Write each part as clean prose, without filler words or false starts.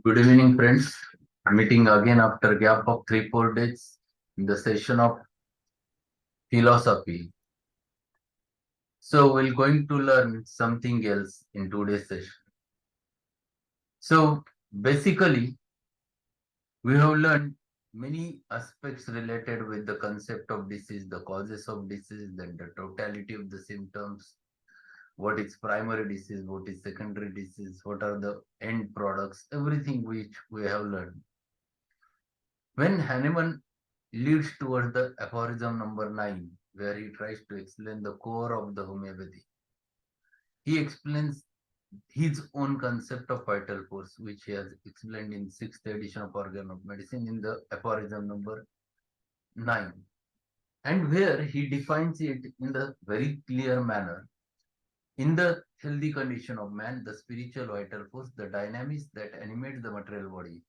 Good evening, friends. Meeting again after gap of 3-4 days in the session of philosophy. So we're going to learn something else in today's session. So basically, we have learned many aspects related with the concept of disease, the causes of disease, then the totality of the symptoms, what is primary disease, what is secondary disease, what are the end products, everything which we have learned. When Hahnemann leads towards the aphorism number 9, where he tries to explain the core of the homeopathy, he explains his own concept of vital force, which he has explained in 6th edition of Organ of Medicine in the aphorism number 9, and where he defines it in the very clear manner. In the healthy condition of man, the spiritual vital force, the dynamics that animate the material body,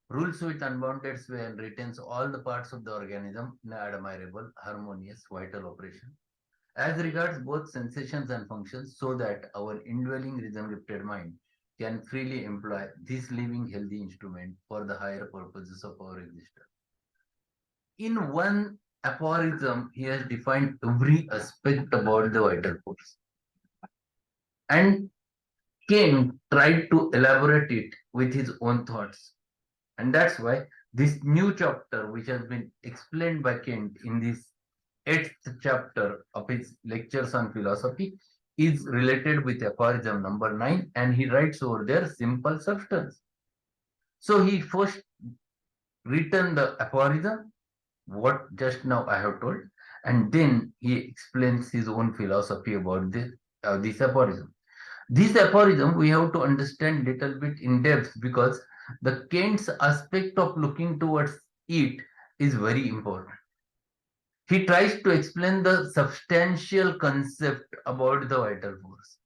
rules with unbounded sway and retains all the parts of the organism in admirable, harmonious, vital operation. As regards both sensations and functions, so that our indwelling reason-gifted mind can freely employ this living healthy instrument for the higher purposes of our existence. In one aphorism, he has defined every aspect about the vital force. And Kant tried to elaborate it with his own thoughts. And that's why this new chapter, which has been explained by Kant in this eighth chapter of his lectures on philosophy, is related with aphorism number 9, and he writes over there simple substance. So he first written the aphorism, what just now I have told, and then he explains his own philosophy about this aphorism. This aphorism we have to understand little bit in depth because the Kant's aspect of looking towards it is very important. He tries to explain the substantial concept about the vital force.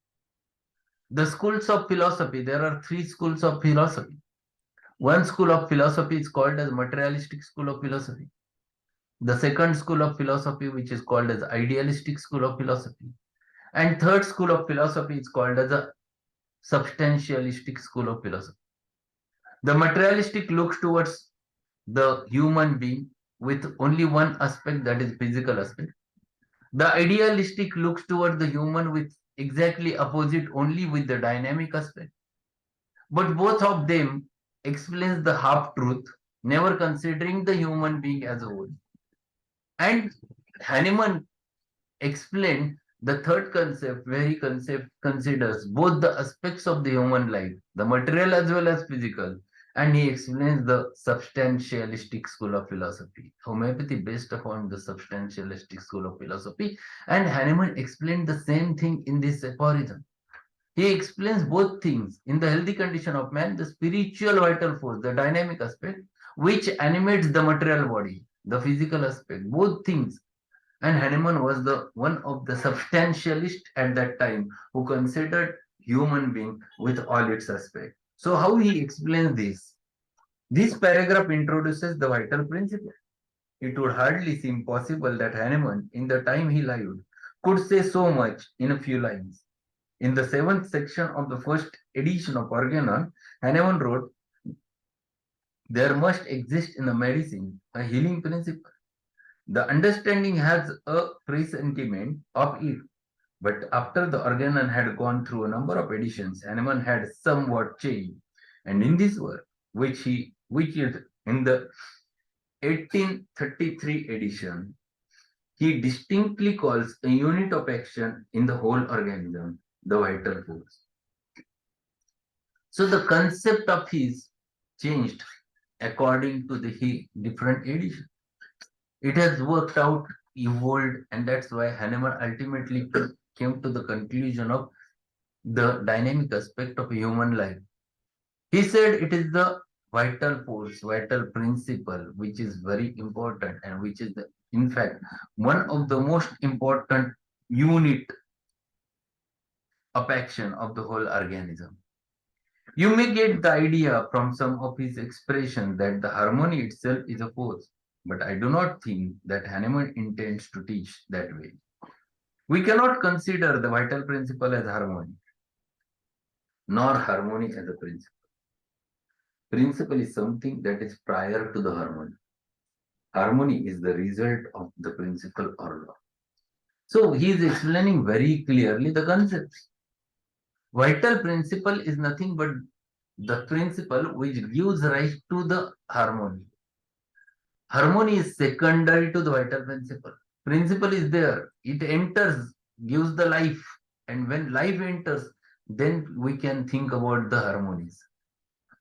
The schools of philosophy, there are three schools of philosophy. One school of philosophy is called as materialistic school of philosophy. The second school of philosophy, which is called as idealistic school of philosophy. And third school of philosophy is called as a substantialistic school of philosophy. The materialistic looks towards the human being with only one aspect, that is physical aspect. The idealistic looks towards the human with exactly opposite, only with the dynamic aspect. But both of them explains the half truth, never considering the human being as a whole. And Hahnemann explained the third concept, where he considers both the aspects of the human life, the material as well as physical, and he explains the substantialistic school of philosophy, homeopathy based upon the substantialistic school of philosophy. And Hahnemann explained the same thing in this aphorism. He explains both things in the healthy condition of man, the spiritual vital force, the dynamic aspect, which animates the material body, the physical aspect, both things. And Hahnemann was the one of the substantialists at that time who considered human being with all its aspects. So how he explains this? This paragraph introduces the vital principle. It would hardly seem possible that Hahnemann, in the time he lived, could say so much in a few lines. In the seventh section of the first edition of Organon, Hahnemann wrote, there must exist in the medicine a healing principle. The understanding has a presentiment of it, but after the Organon had gone through a number of editions, Hahnemann had somewhat changed. And in this work, which is in the 1833 edition, he distinctly calls a unit of action in the whole organism the vital force. So the concept of his changed according to the different edition. It has worked out, evolved, and that's why Hahnemann ultimately came to the conclusion of the dynamic aspect of human life. He said it is the vital force, vital principle, which is very important and which is, in fact, one of the most important unit of action of the whole organism. You may get the idea from some of his expressions that the harmony itself is a force, but I do not think that Hahnemann intends to teach that way. We cannot consider the vital principle as harmony, nor harmony as a principle. Principle is something that is prior to the harmony. Harmony is the result of the principle or law. So he is explaining very clearly the concepts. Vital principle is nothing but the principle which gives rise to the harmony. Harmony is secondary to the vital principle. Principle is there. It enters, gives the life. And when life enters, then we can think about the harmonies.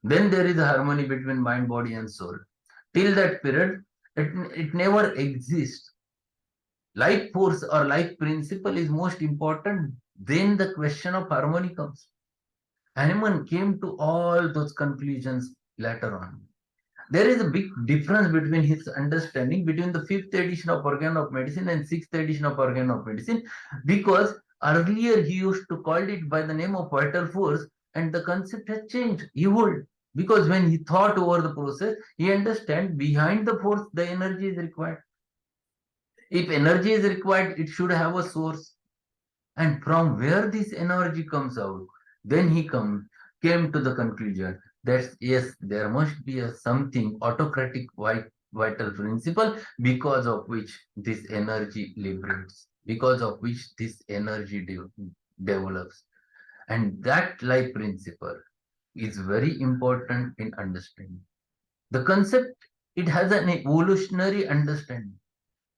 Then there is a harmony between mind, body, and soul. Till that period, it never exists. Life force or life principle is most important. Then the question of harmony comes. Hahnemann came to all those conclusions later on. There is a big difference between his understanding between the fifth edition of Organon of Medicine and sixth edition of Organon of Medicine, because earlier he used to call it by the name of vital force, and the concept has changed, evolved. Because when he thought over the process, he understand behind the force the energy is required. If energy is required, it should have a source. And from where this energy comes out, then came to the conclusion that yes, there must be a something autocratic vital principle because of which this energy liberates, because of which this energy develops. And that life principle is very important in understanding. The concept, it has an evolutionary understanding.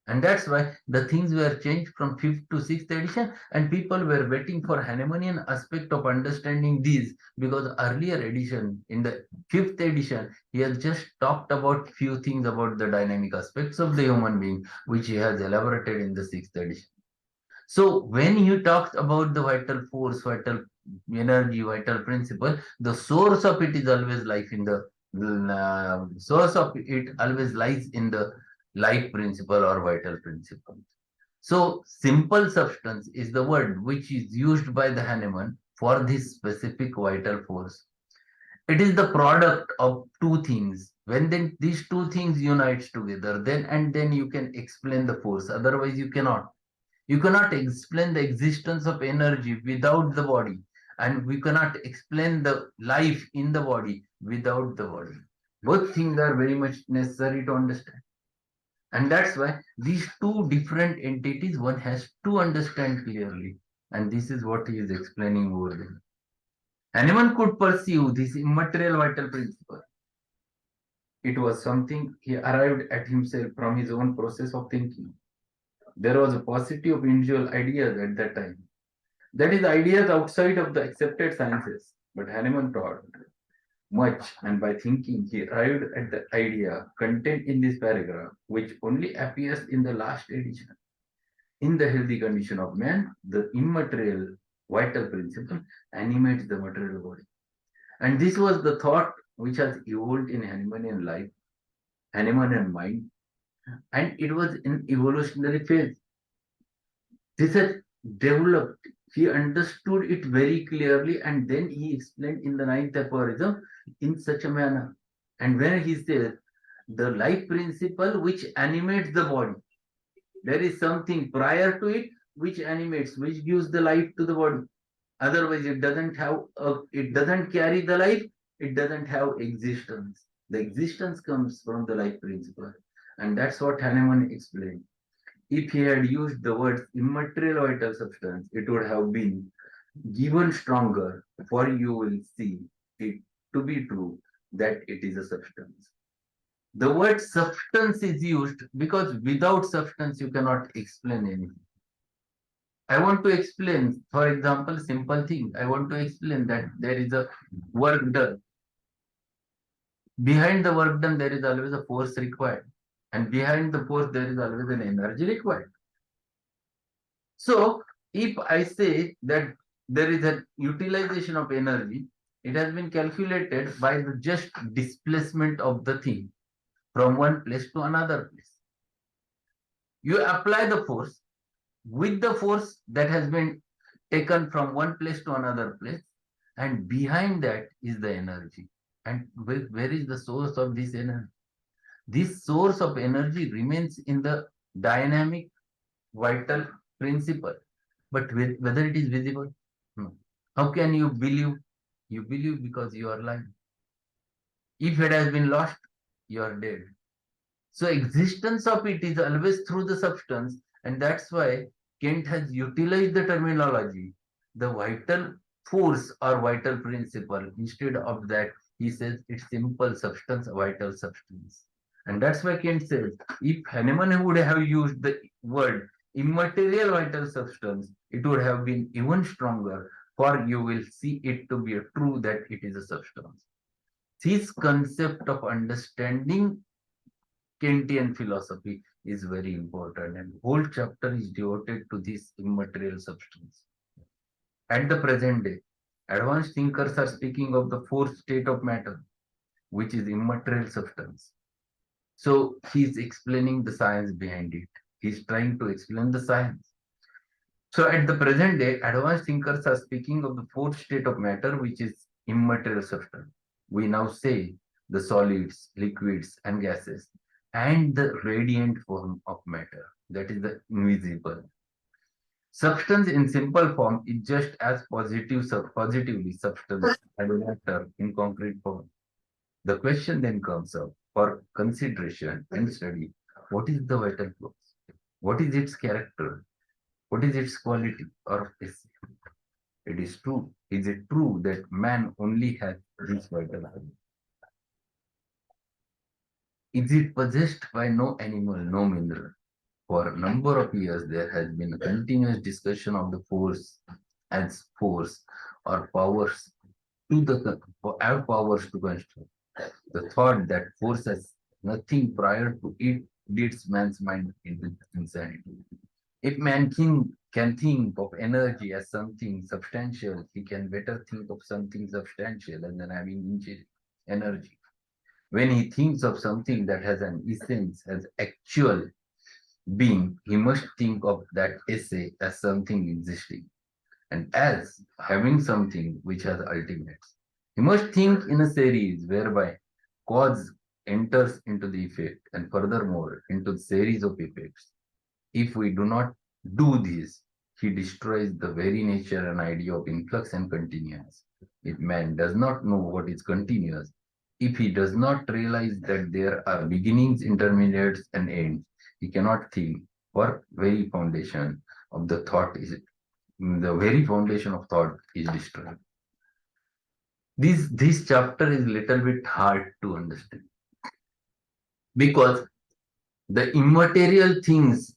And that's why the things were changed from fifth to sixth edition, and people were waiting for Hahnemannian aspect of understanding these, because earlier edition, in the fifth edition, he has just talked about few things about the dynamic aspects of the human being, which he has elaborated in the sixth edition. So when he talks about the vital force, vital energy, vital principle, the source of it is always life in the source of it always lies in the life principle or vital principle. So simple substance is the word which is used by the Hahnemann for this specific vital force. It is the product of two things. When then these two things unites together, then you can explain the force. Otherwise, you cannot. You cannot explain the existence of energy without the body, and we cannot explain the life in the body without the body. Both things are very much necessary to understand. And that's why these two different entities one has to understand clearly. And this is what he is explaining over there. Anyone could perceive this immaterial vital principle. It was something he arrived at himself from his own process of thinking. There was a paucity of individual ideas at that time. That is, ideas outside of the accepted sciences. But Hahnemann taught much, and by thinking, he arrived at the idea contained in this paragraph, which only appears in the last edition. In the healthy condition of man, the immaterial vital principle animates the material body. And this was the thought which has evolved in Hahnemannian life, Hahnemannian mind, and it was in evolutionary phase. This has developed. He understood it very clearly, and then he explained in the ninth aphorism in such a manner. And where he says, the life principle which animates the body, there is something prior to it which animates, which gives the life to the body. Otherwise, it doesn't carry the life, it doesn't have existence. The existence comes from the life principle. And that's what Hahnemann explained. If he had used the words immaterial vital substance, it would have been given stronger, for you will see it to be true that it is a substance. The word substance is used because without substance you cannot explain anything. I want to explain, for example, simple thing. I want to explain that there is a work done. Behind the work done, there is always a force required. And behind the force, there is always an energy required. So, if I say that there is a utilization of energy, it has been calculated by the just displacement of the thing from one place to another place. You apply the force with the force that has been taken from one place to another place, and behind that is the energy. And where is the source of this energy? This source of energy remains in the dynamic vital principle. But whether it is visible? No. How can you believe? You believe because you are alive. If it has been lost, you are dead. So existence of it is always through the substance, and that's why Kant has utilized the terminology, the vital force or vital principle. Instead of that, he says it's simple substance, vital substance. And that's why Kant says, if Hahnemann would have used the word immaterial vital substance, it would have been even stronger, for you will see it to be a true that it is a substance. This concept of understanding Kantian philosophy is very important, and whole chapter is devoted to this immaterial substance. At the present day, advanced thinkers are speaking of the fourth state of matter, which is immaterial substance. So he's explaining the science behind it. He's trying to explain the science. So at the present day, advanced thinkers are speaking of the fourth state of matter, which is immaterial substance. We now say the solids, liquids, and gases, and the radiant form of matter, that is the invisible. Substance in simple form is just as positively substance as matter in concrete form. The question then comes up for consideration and study. What is the vital force? What is its character? What is its quality or essence? It is true. Is it true that man only has this vital force? Is it possessed by no animal, no mineral? For a number of years, there has been a continuous discussion of the force as force or powers to the have powers to construct. The thought that force has nothing prior to it leads man's mind into insanity. If man can think of energy as something substantial, he can better think of something substantial and then having energy. When he thinks of something that has an essence, as actual being, he must think of that essay as something existing and as having something which has ultimates. He must think in a series whereby cause enters into the effect and furthermore into the series of effects. If we do not do this, he destroys the very nature and idea of influx and continuance. If man does not know what is continuous, if he does not realize that there are beginnings, intermediates, and ends, he cannot think, for very foundation of the thought is the very foundation of thought is destroyed. This chapter is little bit hard to understand because the immaterial things,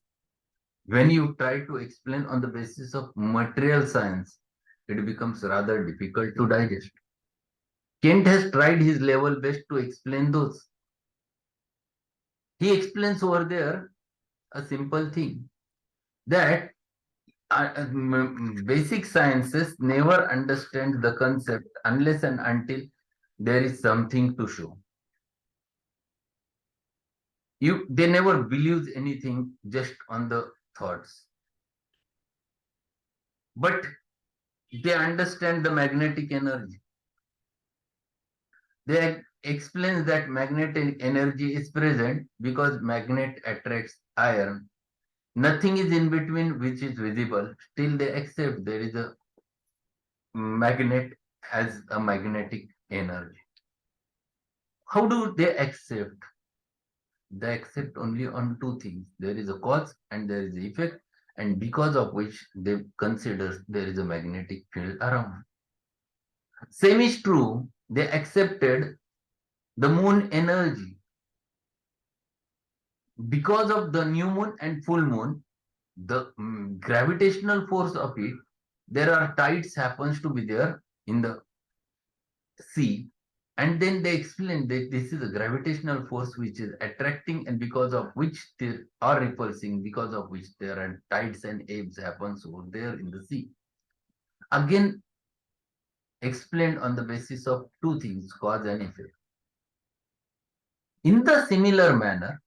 when you try to explain on the basis of material science, it becomes rather difficult to digest. Kent has tried his level best to explain those. He explains over there a simple thing that basic sciences never understand the concept unless and until there is something to show. They never believe anything just on the thoughts, but they understand the magnetic energy. They explain that magnetic energy is present because magnet attracts iron. Nothing is in between which is visible. Still, they accept there is a magnet as a magnetic energy. How do they accept? They accept only on two things. There is a cause and there is effect, and because of which they consider there is a magnetic field around. Same is true. They accepted the moon energy. Because of the new moon and full moon, the gravitational force of it, there are tides happens to be there in the sea, and then they explain that this is a gravitational force which is attracting and because of which they are repulsing, because of which there are tides and ebbs happens over there in the sea. Again, explained on the basis of two things, cause and effect. In the similar manner,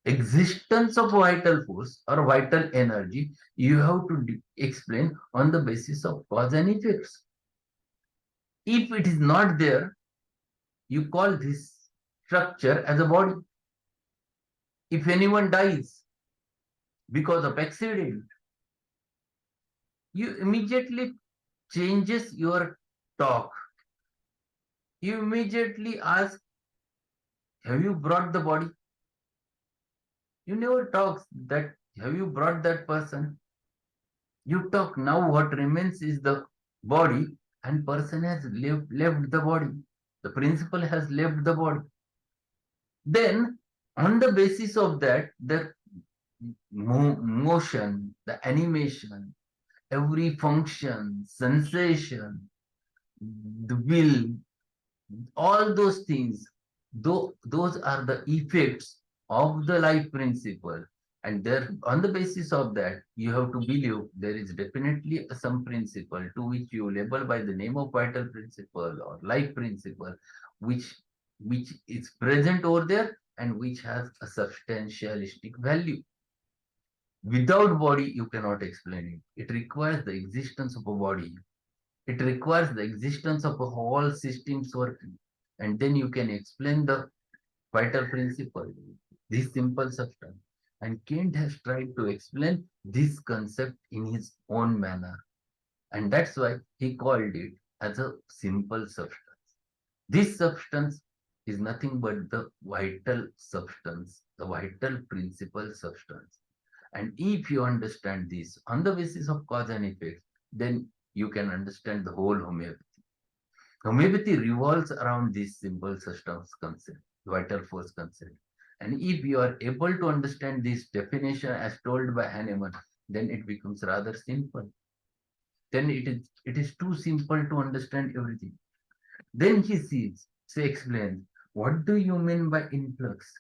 existence of vital force or vital energy, you have to explain on the basis of cause and effects. If it is not there, you call this structure as a body. If anyone dies because of accident, you immediately changes your talk. You immediately ask Have you brought the body? You never talk that. Have you brought that person? You talk now. What remains is the body, and person has left the body. The principle has left the body. Then, on the basis of that, the motion, the animation, every function, sensation, the will, all those things, though those are the effects of the life principle. And there, on the basis of that, you have to believe there is definitely some principle to which you label by the name of vital principle or life principle, which which is present over there and which has a substantialistic value. Without body, you cannot explain it. It requires the existence of a body. It requires the existence of a whole systems working. And then you can explain the vital principle, this simple substance. And Kant has tried to explain this concept in his own manner. And that's why he called it as a simple substance. This substance is nothing but the vital substance, the vital principle substance. And if you understand this on the basis of cause and effect, then you can understand the whole homeopathy. Homeopathy revolves around this simple systems concept, vital force concept. And if you are able to understand this definition as told by Hahnemann, then it becomes rather simple. Then it is too simple to understand everything. Then he explains, what do you mean by influx?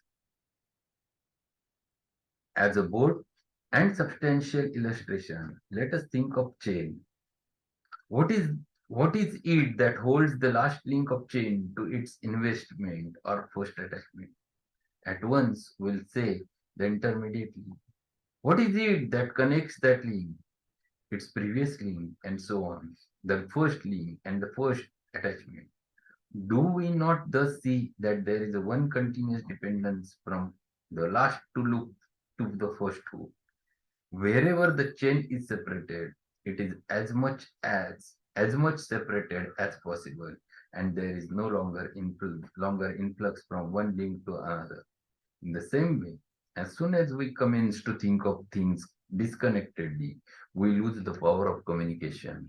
As a board and substantial illustration, let us think of chain. What is what is it that holds the last link of chain to its investment or first attachment? At once we'll say the intermediate link. What is it that connects that link, its previous link, and so on? The first link and the first attachment. Do we not thus see that there is a one continuous dependence from the last to loop to the first hook? Wherever the chain is separated, it is as much separated as possible, and there is no longer influx from one link to another. In the same way, as soon as we commence to think of things disconnectedly, we lose the power of communication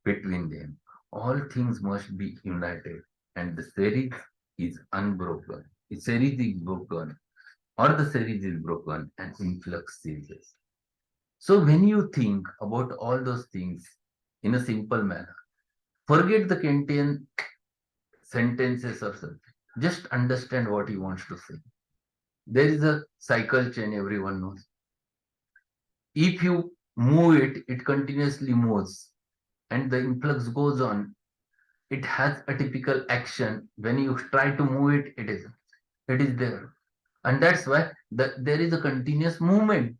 between them. All things must be united, and the series is unbroken. The series is broken, or the series is broken, and influx ceases. So when you think about all those things in a simple manner, forget the Kantian sentences or something. Just understand what he wants to say. There is a cycle chain everyone knows. If you move it, it continuously moves and the influx goes on. It has a typical action. When you try to move it, it is there. And that's why there is a continuous movement.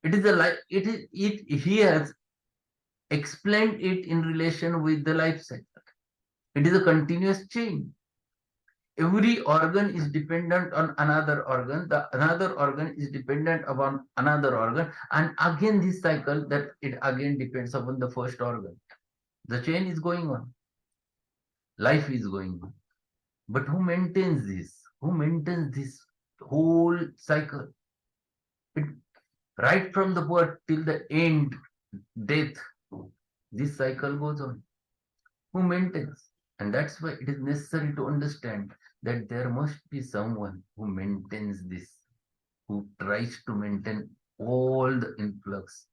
It is a life, he has explained it in relation with the life cycle. It is a continuous chain. Every organ is dependent on another organ. The another organ is dependent upon another organ. And again, this cycle that it again depends upon the first organ. The chain is going on. Life is going on. But who maintains this? Who maintains this whole cycle? It, right from the birth till the end, death, this cycle goes on. Who maintains? And that's why it is necessary to understand that there must be someone who maintains this, who tries to maintain all the influx,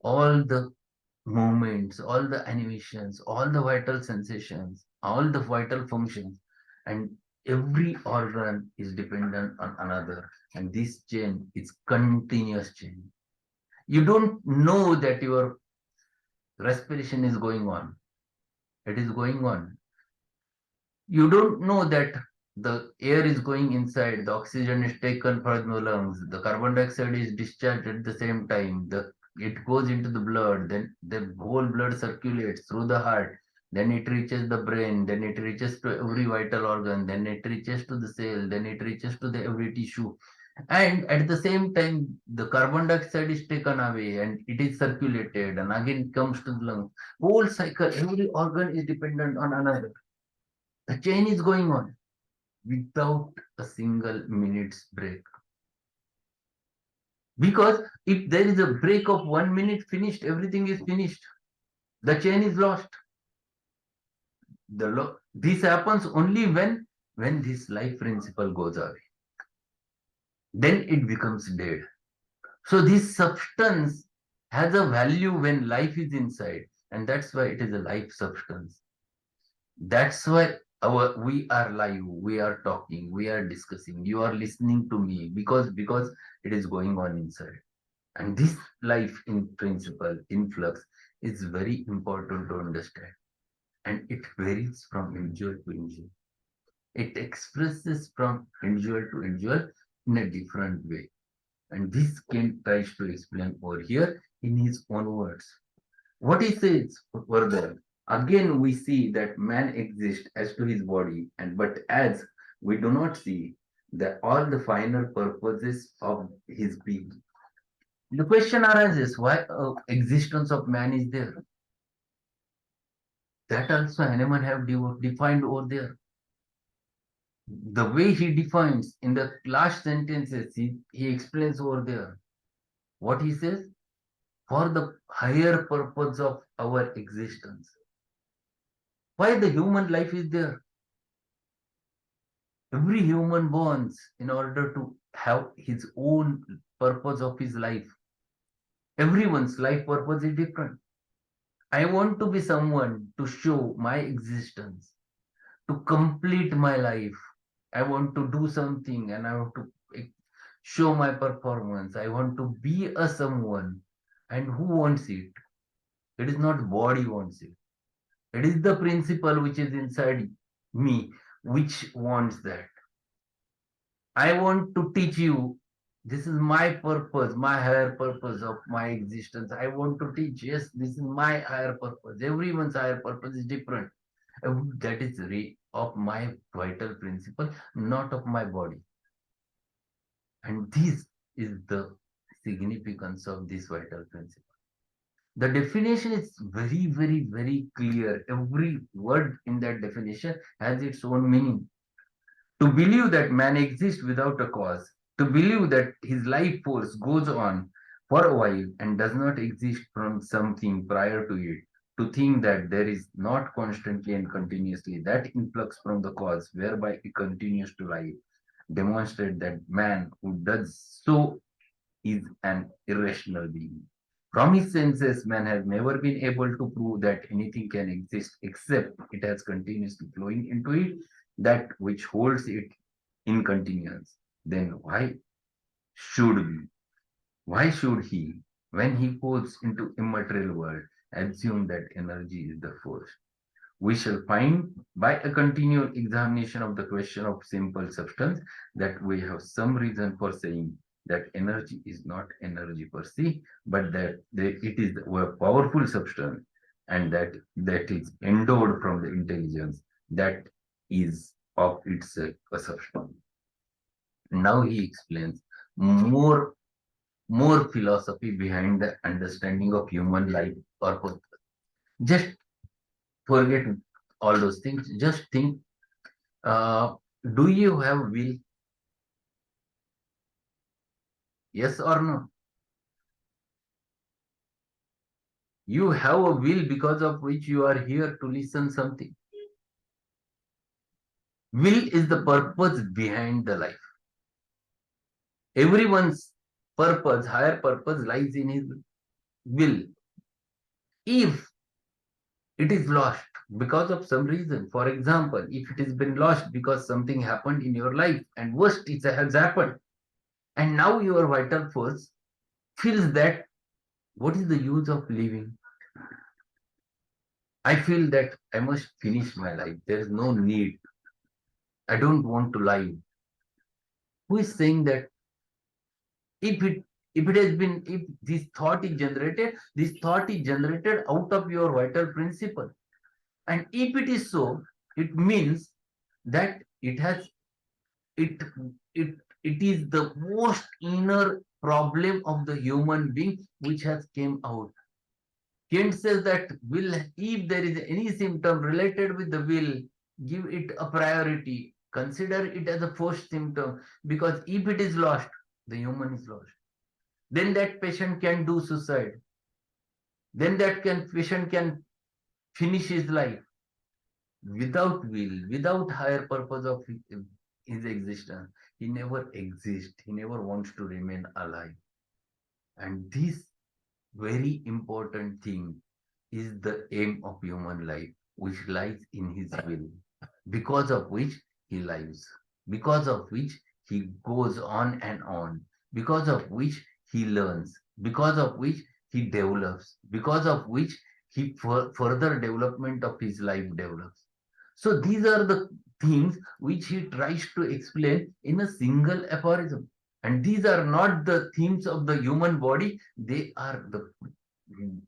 all the movements, all the animations, all the vital sensations, all the vital functions, and every organ is dependent on another. And this chain is continuous chain. You don't know that your respiration is going on. It is going on. You don't know that the air is going inside, the oxygen is taken from the lungs, the carbon dioxide is discharged at the same time, it goes into the blood, then the whole blood circulates through the heart, then it reaches the brain, then it reaches to every vital organ, then it reaches to the cell, then it reaches to the every tissue. And at the same time, the carbon dioxide is taken away and it is circulated and again comes to the lungs. Whole cycle, every organ is dependent on another. The chain is going on. without a single minute's break. Because if there is a break of 1 minute, finished, everything is finished. The chain is lost. This happens only when this life principle goes away. Then it becomes dead. So this substance has a value when life is inside, and that's why it is a life substance. That's why we are live, we are talking, we are discussing, you are listening to me because it is going on inside. And this life in principle, influx, is very important to understand. And it varies from individual to individual. It expresses from individual to individual in a different way. And this Kant tries to explain over here in his own words. What he says further, again we see that man exists as to his body, and but as we do not see all the final purposes of his being. The question arises, why existence of man is there? That also Hahnemann have defined over there. The way he defines in the last sentences, he explains over there. What he says? For the higher purpose of our existence. Why the human life is there? Every human borns in order to have his own purpose of his life. Everyone's life purpose is different. I want to be someone to show my existence, to complete my life. I want to do something and I want to show my performance. I want to be a someone. And who wants it? It is not body wants it. It is the principle which is inside me which wants that. I want to teach you. This is my purpose, my higher purpose of my existence. I want to teach. Yes, this is my higher purpose. Everyone's higher purpose is different. That is of my vital principle, not of my body. And this is the significance of this vital principle. The definition is very, very, very clear. Every word in that definition has its own meaning. To believe that man exists without a cause, to believe that his life force goes on for a while and does not exist from something prior to it, to think that there is not constantly and continuously that influx from the cause whereby it continues to live, demonstrate that man who does so is an irrational being. From his senses, man has never been able to prove that anything can exist except it has continuously flowing into it that which holds it in continuance. Then should we, why should he, when he goes into immaterial world, assume that energy is the force? We shall find by a continual examination of the question of simple substance that we have some reason for saying that energy is not energy per se, but that it is a powerful substance and that is endowed from the intelligence that is of itself a substance. Now he explains more philosophy behind the understanding of human life or purpose. Just forget all those things. Just think, uh, do you have will? Yes or no? You have a will because of which you are here to listen something. Will is the purpose behind the life. Everyone's purpose, higher purpose lies in his will. If it is lost because of some reason, for example, if it has been lost because something happened in your life and worst it has happened, and now your vital force feels that what is the use of living? I feel that I must finish my life. There is no need. I don't want to live. Who is saying that if it has been, if this thought is generated, this thought is generated out of your vital principle. And if it is so, it means that it it it is the most inner problem of the human being which has came out. Kant says that will, if there is any symptom related with the will, give it a priority Consider it as a first symptom, because if it is lost, the human is lost. Then that patient can do suicide. Then patient can finish his life without will, without higher purpose of his existence. He never exists. He never wants to remain alive. And this very important thing is the aim of human life, which lies in his will, because of which he lives, because of which he goes on, because of which he learns, because of which he develops, because of which he further development of his life develops. So these are the things which he tries to explain in a single aphorism. And these are not the themes of the human body, they are the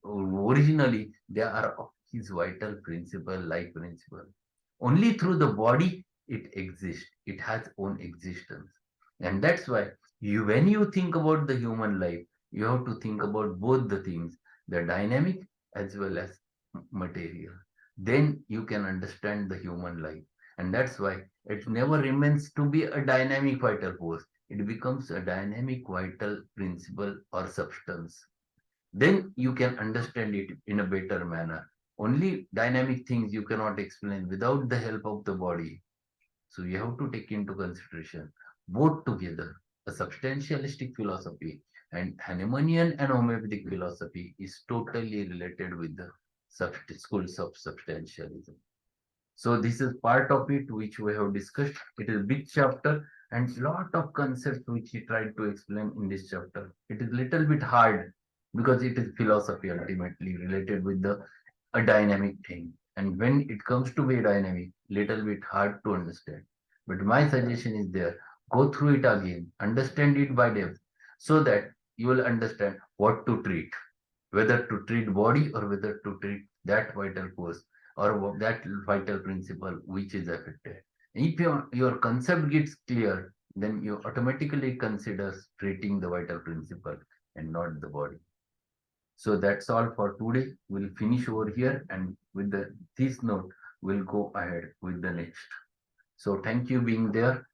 originally they are of his vital principle, life principle. Only through the body it exists, it has own existence. And that's why when you think about the human life, you have to think about both the things, the dynamic as well as material. Then you can understand the human life. And that's why it never remains to be a dynamic vital force. It becomes a dynamic vital principle or substance. Then you can understand it in a better manner. Only dynamic things you cannot explain without the help of the body. So you have to take into consideration both together. A substantialistic philosophy and Hahnemannian and homeopathic philosophy is totally related with the schools of substantialism. So this is part of it which we have discussed. It is a big chapter and lot of concepts which he tried to explain in this chapter. It is little bit hard because it is philosophy ultimately related with the a dynamic thing. And when it comes to be dynamic, little bit hard to understand. But my suggestion is there. Go through it again, understand it by depth, so that you will understand what to treat, whether to treat body or whether to treat that vital force or that vital principle which is affected. If your concept gets clear, then you automatically consider treating the vital principle and not the body. So that's all for today. We'll finish over here, and with this note, we'll go ahead with the next. So thank you being there.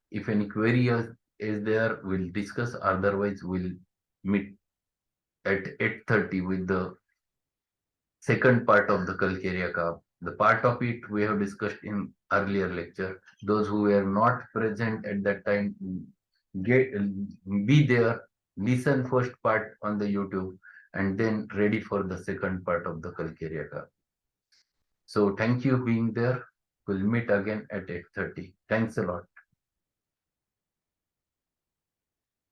If any query is there, we'll discuss. Otherwise, we'll meet at 8:30 with the second part of the Calcarea Cup. The part of it we have discussed in earlier lecture. Those who were not present at that time, get be there, listen first part on the YouTube, and then ready for the second part of the Calcarea Cup. So thank you being there. We'll meet again at 8:30. Thanks a lot.